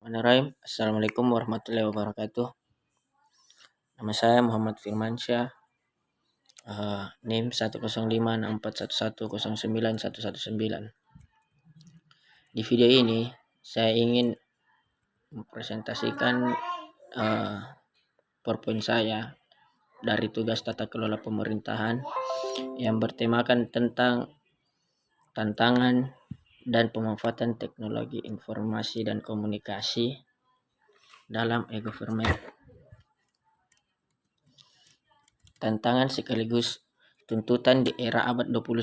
Bismillahirrahmanirrahim. Assalamualaikum warahmatullahi wabarakatuh. Nama saya Muhammad Firmansyah. NIM 1056411091119. Di video ini saya ingin mempresentasikan PowerPoint saya dari tugas tata kelola pemerintahan yang bertemakan tentang tantangan dan pemanfaatan teknologi informasi dan komunikasi dalam e-government. Tantangan sekaligus tuntutan di era abad 21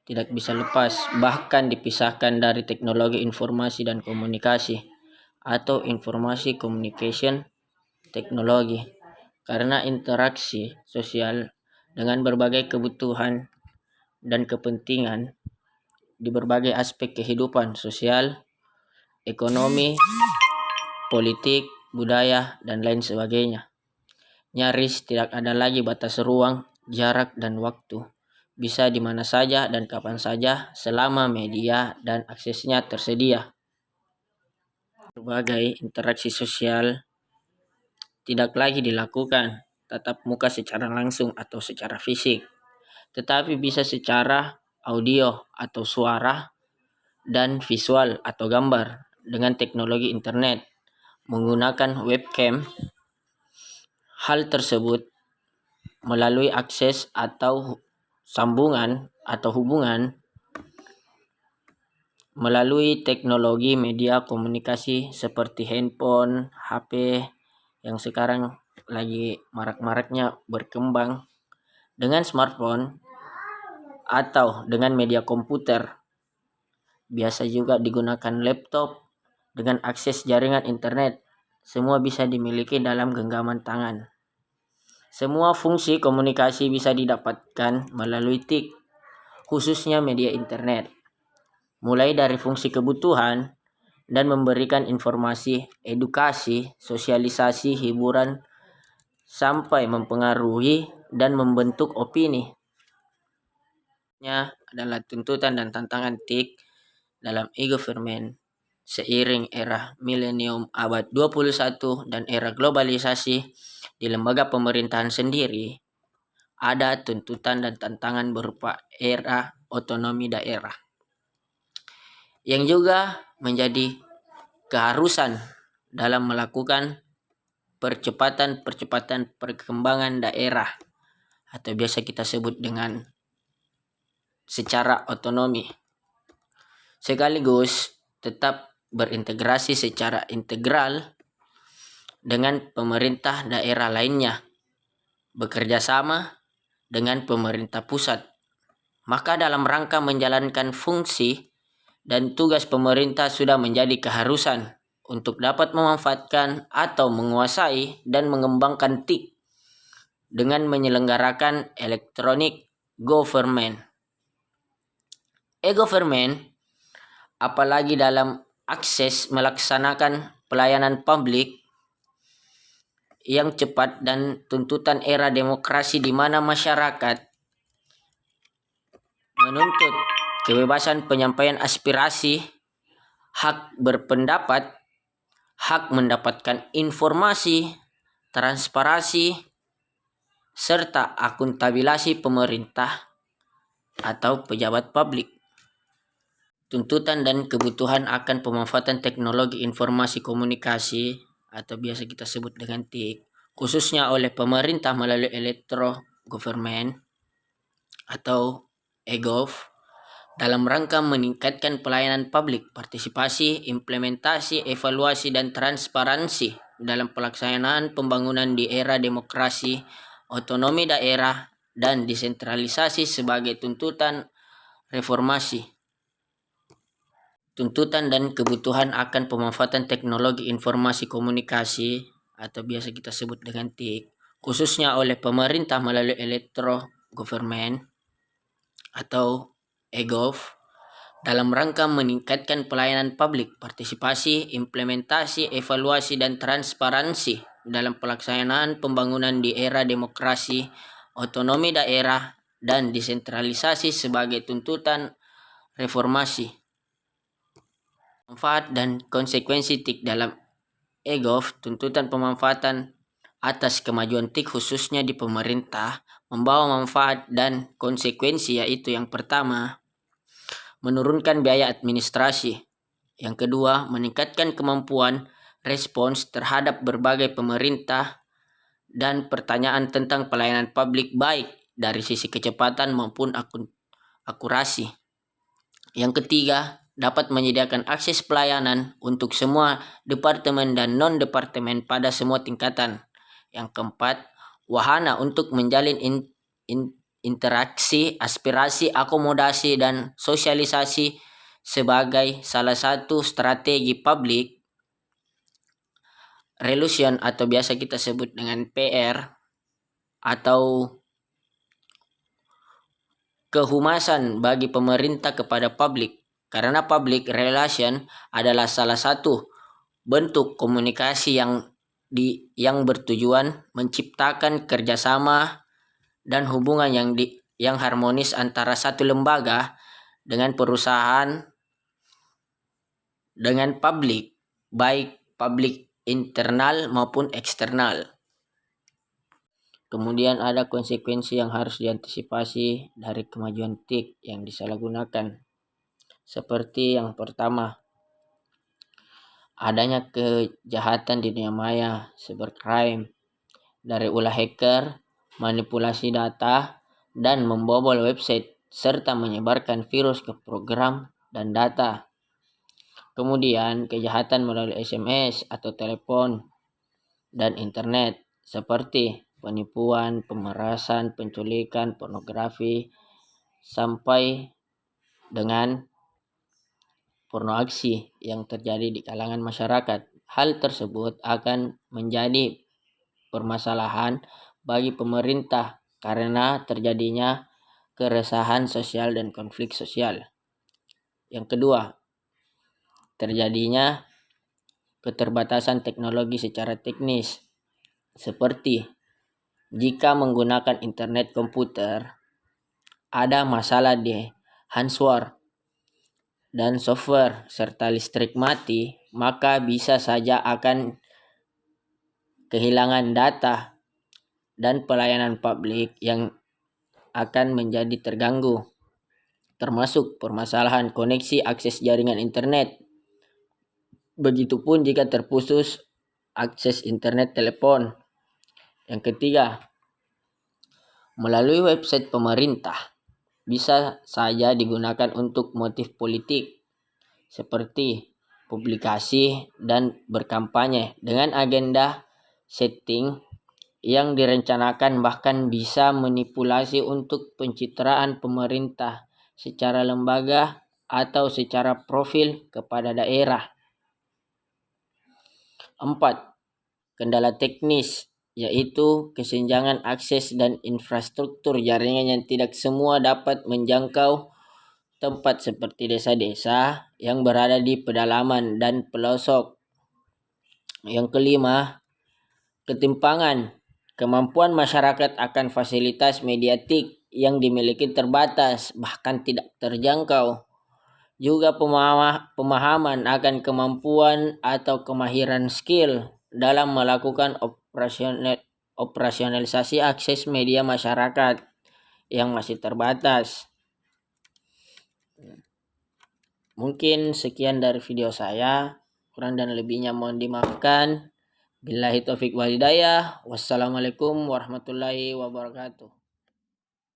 tidak bisa lepas bahkan dipisahkan dari teknologi informasi dan komunikasi atau informasi communication teknologi, karena interaksi sosial dengan berbagai kebutuhan dan kepentingan di berbagai aspek kehidupan sosial, ekonomi, politik, budaya, dan lain sebagainya. Nyaris tidak ada lagi batas ruang, jarak, dan waktu. Bisa di mana saja dan kapan saja selama media dan aksesnya tersedia. Berbagai interaksi sosial tidak lagi dilakukan tatap muka secara langsung atau secara fisik, tetapi bisa secara audio atau suara dan visual atau gambar dengan teknologi internet menggunakan webcam. Hal tersebut melalui akses atau sambungan atau hubungan melalui teknologi media komunikasi seperti handphone, HP yang sekarang lagi marak-maraknya berkembang, dengan smartphone atau dengan media komputer. Biasa juga digunakan laptop dengan akses jaringan internet. Semua bisa dimiliki dalam genggaman tangan. Semua fungsi komunikasi bisa didapatkan melalui TIK, khususnya media internet. Mulai dari fungsi kebutuhan dan memberikan informasi, edukasi, sosialisasi, hiburan, sampai mempengaruhi dan membentuk opini. Ini adalah tuntutan dan tantangan TIK dalam e-government seiring era milenium abad 21 dan era globalisasi. Di lembaga pemerintahan sendiri ada tuntutan dan tantangan berupa era otonomi daerah yang juga menjadi keharusan dalam melakukan percepatan perkembangan daerah atau biasa kita sebut dengan secara otonomi, sekaligus tetap berintegrasi secara integral dengan pemerintah daerah lainnya, bekerja sama dengan pemerintah pusat. Maka dalam rangka menjalankan fungsi dan tugas pemerintah sudah menjadi keharusan untuk dapat memanfaatkan atau menguasai dan mengembangkan TIK dengan menyelenggarakan electronic government. E-government, apalagi dalam akses melaksanakan pelayanan publik yang cepat dan tuntutan era demokrasi di mana masyarakat menuntut kebebasan penyampaian aspirasi, hak berpendapat, hak mendapatkan informasi, transparansi, serta akuntabilitas pemerintah atau pejabat publik. Tuntutan dan kebutuhan akan pemanfaatan teknologi informasi komunikasi atau biasa kita sebut dengan TIK, khususnya oleh pemerintah melalui electro government atau e-gov, dalam rangka meningkatkan pelayanan publik, partisipasi, implementasi, evaluasi, dan transparansi dalam pelaksanaan pembangunan di era demokrasi, otonomi daerah, dan desentralisasi sebagai tuntutan reformasi. Tuntutan dan kebutuhan akan pemanfaatan teknologi informasi komunikasi atau biasa kita sebut dengan TIK, khususnya oleh pemerintah melalui electro government atau e-gov, dalam rangka meningkatkan pelayanan publik, partisipasi, implementasi, evaluasi, dan transparansi dalam pelaksanaan pembangunan di era demokrasi, otonomi daerah, dan desentralisasi sebagai tuntutan reformasi. Manfaat dan konsekuensi TIK dalam e-gov, tuntutan pemanfaatan atas kemajuan TIK khususnya di pemerintah membawa manfaat dan konsekuensi, yaitu yang pertama, menurunkan biaya administrasi. Yang kedua, meningkatkan kemampuan respons terhadap berbagai pemerintah dan pertanyaan tentang pelayanan publik baik dari sisi kecepatan maupun akurasi. Yang ketiga, dapat menyediakan akses pelayanan untuk semua departemen dan non-departemen pada semua tingkatan. Yang keempat, wahana untuk menjalin interaksi, aspirasi, akomodasi, dan sosialisasi sebagai salah satu strategi public relation atau biasa kita sebut dengan PR atau kehumasan bagi pemerintah kepada publik, karena public relation adalah salah satu bentuk komunikasi yang bertujuan menciptakan kerjasama dan hubungan yang harmonis antara satu lembaga dengan perusahaan dengan publik, baik publik internal maupun eksternal. Kemudian ada konsekuensi yang harus diantisipasi dari kemajuan TIK yang disalahgunakan. Seperti yang pertama, adanya kejahatan di dunia maya, cybercrime, dari ulah hacker, manipulasi data, dan membobol website, serta menyebarkan virus ke program dan data. Kemudian kejahatan melalui SMS atau telepon dan internet, seperti penipuan, pemerasan, penculikan, pornografi, sampai dengan porno aksi yang terjadi di kalangan masyarakat. Hal tersebut akan menjadi permasalahan bagi pemerintah karena terjadinya keresahan sosial dan konflik sosial. Yang kedua, terjadinya keterbatasan teknologi secara teknis, seperti jika menggunakan internet komputer, ada masalah di hardware dan software serta listrik mati, maka bisa saja akan kehilangan data dan pelayanan publik yang akan menjadi terganggu, termasuk permasalahan koneksi akses jaringan internet. Begitupun jika terputus akses internet telepon. Yang ketiga, melalui website pemerintah bisa saja digunakan untuk motif politik, seperti publikasi dan berkampanye dengan agenda setting yang direncanakan, bahkan bisa manipulasi untuk pencitraan pemerintah secara lembaga atau secara profil kepada daerah. 4. Kendala teknis, yaitu kesenjangan akses dan infrastruktur jaringan yang tidak semua dapat menjangkau tempat seperti desa-desa yang berada di pedalaman dan pelosok. Yang kelima, ketimpangan kemampuan masyarakat akan fasilitas mediatik yang dimiliki terbatas, bahkan tidak terjangkau. Juga pemahaman akan kemampuan atau kemahiran skill dalam melakukan operasionalisasi akses media masyarakat yang masih terbatas. Mungkin sekian dari video saya, kurang dan lebihnya mohon dimaafkan. Billahi taufik wal hidayah. Wassalamualaikum warahmatullahi wabarakatuh.